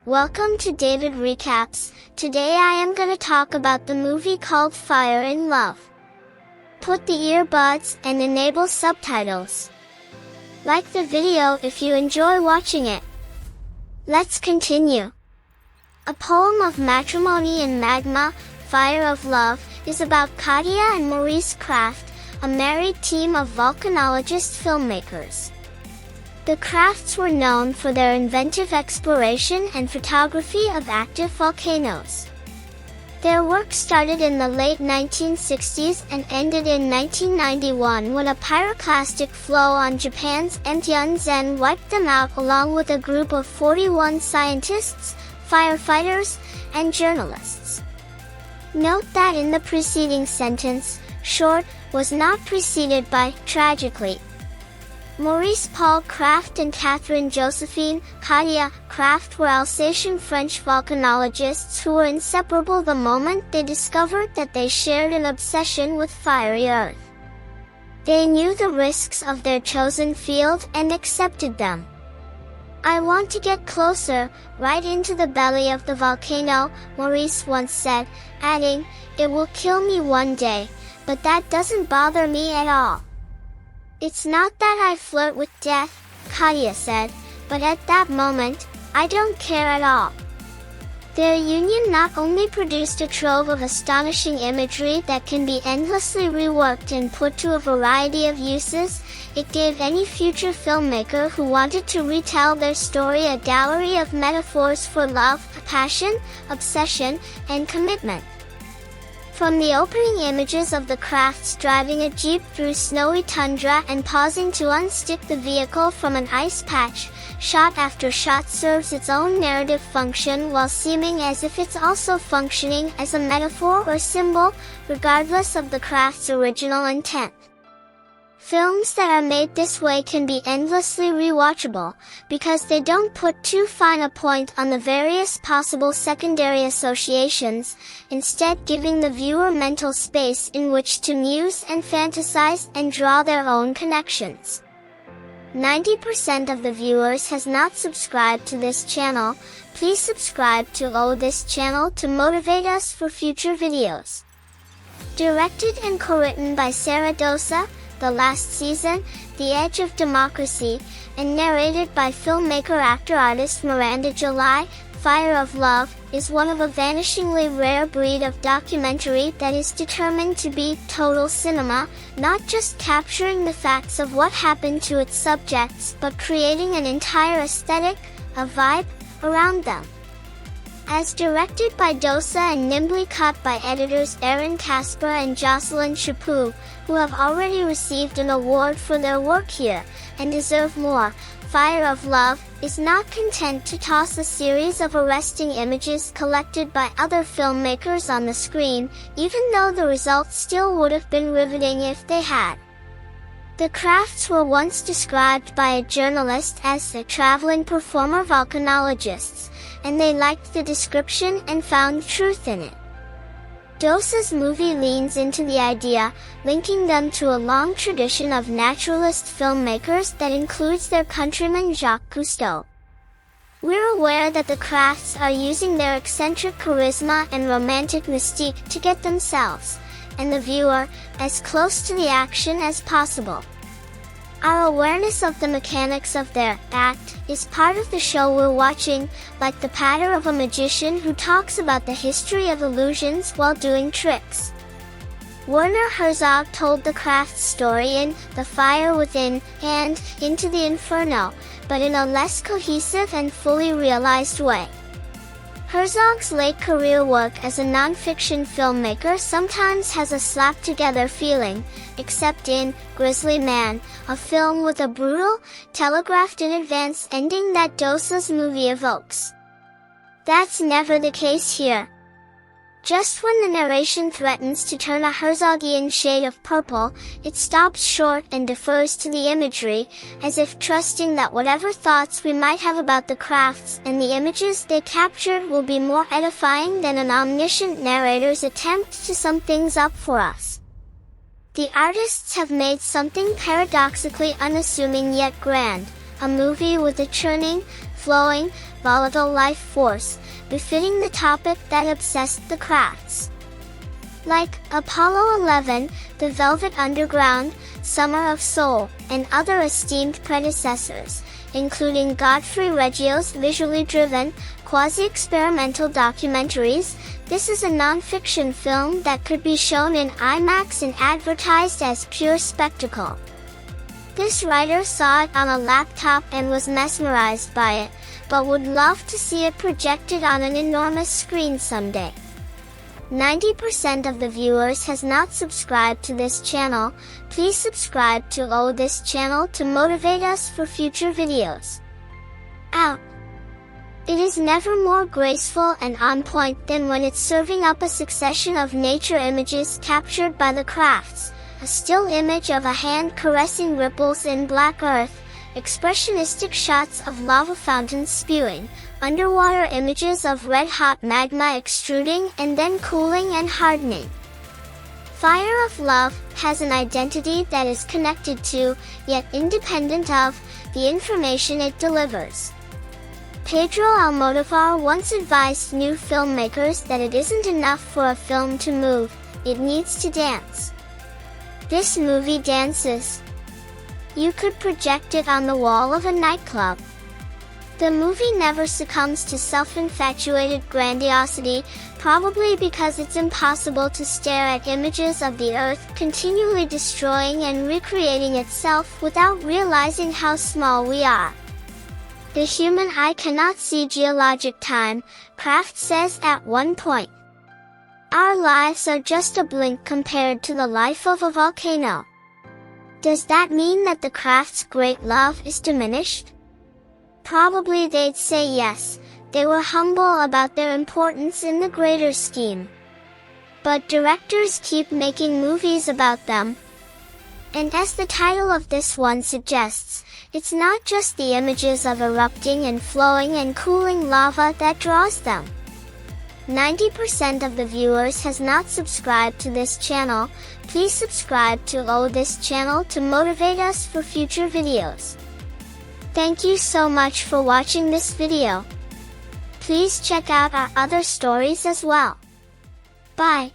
Welcome to David Recaps. Today I am gonna talk about the movie called Fire in Love. Put the earbuds and enable subtitles. Like the video if you enjoy watching it. Let's continue. A poem of matrimony in magma, Fire of Love, is about Katia and Maurice Kraft, a married team of volcanologist filmmakers. The Krafts were known for their inventive exploration and photography of active volcanoes. Their work started in the late 1960s and ended in 1991 when a pyroclastic flow on Japan's Entianzen wiped them out along with a group of 41 scientists, firefighters, and journalists. Note that in the preceding sentence, short was not preceded by tragically. Maurice Paul Kraft and Catherine Josephine Katia Kraft were Alsatian French volcanologists who were inseparable the moment they discovered that they shared an obsession with fiery earth. They knew the risks of their chosen field and accepted them. "I want to get closer, right into the belly of the volcano," Maurice once said, adding, "It will kill me one day, but that doesn't bother me at all." "It's not that I flirt with death," Katia said, "but at that moment, I don't care at all." Their union not only produced a trove of astonishing imagery that can be endlessly reworked and put to a variety of uses, it gave any future filmmaker who wanted to retell their story a dowry of metaphors for love, passion, obsession, and commitment. From the opening images of the Krafts driving a jeep through snowy tundra and pausing to unstick the vehicle from an ice patch, shot after shot serves its own narrative function while seeming as if it's also functioning as a metaphor or symbol, regardless of the Krafts' original intent. Films that are made this way can be endlessly rewatchable, because they don't put too fine a point on the various possible secondary associations, instead giving the viewer mental space in which to muse and fantasize and draw their own connections. 90% of the viewers has not subscribed to this channel. Please subscribe to this channel to motivate us for future videos. Directed and co-written by Sarah Dosa, The Last Season, The Edge of Democracy, and narrated by filmmaker-actor-artist Miranda July, Fire of Love is one of a vanishingly rare breed of documentary that is determined to be total cinema, not just capturing the facts of what happened to its subjects but creating an entire aesthetic, a vibe, around them. As directed by Dosa and nimbly cut by editors Aaron Casper and Jocelyn Chaput, who have already received an award for their work here, and deserve more, Fire of Love is not content to toss a series of arresting images collected by other filmmakers on the screen, even though the result still would have been riveting if they had. The Krafts were once described by a journalist as the traveling performer volcanologists, and they liked the description and found truth in it. Dosa's movie leans into the idea, linking them to a long tradition of naturalist filmmakers that includes their countryman Jacques Cousteau. We're aware that the Krafts are using their eccentric charisma and romantic mystique to get themselves, and the viewer, as close to the action as possible. Our awareness of the mechanics of their act is part of the show we're watching, like the patter of a magician who talks about the history of illusions while doing tricks. Werner Herzog told the Krafts story in The Fire Within and Into the Inferno, but in a less cohesive and fully realized way. Herzog's late career work as a non-fiction filmmaker sometimes has a slapped-together feeling, except in Grizzly Man, a film with a brutal, telegraphed-in-advance ending that Dosa's movie evokes. That's never the case here. Just when the narration threatens to turn a Herzogian shade of purple, it stops short and defers to the imagery, as if trusting that whatever thoughts we might have about the Krafts and the images they captured will be more edifying than an omniscient narrator's attempt to sum things up for us. The artists have made something paradoxically unassuming yet grand, a movie with a churning, flowing, volatile life force, befitting the topic that obsessed the crafts. Like Apollo 11, The Velvet Underground, Summer of Soul, and other esteemed predecessors, including Godfrey Reggio's visually driven, quasi-experimental documentaries, this is a non-fiction film that could be shown in IMAX and advertised as pure spectacle. This writer saw it on a laptop and was mesmerized by it, but would love to see it projected on an enormous screen someday. 90% of the viewers has not subscribed to this channel. Please subscribe to this channel to motivate us for future videos. Out. It is never more graceful and on point than when it's serving up a succession of nature images captured by the crafts, a still image of a hand caressing ripples in black earth, expressionistic shots of lava fountains spewing, underwater images of red-hot magma extruding and then cooling and hardening. Fire of Love has an identity that is connected to, yet independent of, the information it delivers. Pedro Almodovar once advised new filmmakers that it isn't enough for a film to move, it needs to dance. This movie dances. You could project it on the wall of a nightclub. The movie never succumbs to self-infatuated grandiosity, probably because it's impossible to stare at images of the Earth continually destroying and recreating itself without realizing how small we are. The human eye cannot see geologic time, Kraft says at one point. Our lives are just a blink compared to the life of a volcano. Does that mean that the Kraft's great love is diminished? Probably they'd say yes, they were humble about their importance in the greater scheme. But directors keep making movies about them. And as the title of this one suggests, it's not just the images of erupting and flowing and cooling lava that draws them. 90% of the viewers has not subscribed to this channel. Please subscribe to this channel to motivate us for future videos. Thank you so much for watching this video. Please check out our other stories as well. Bye.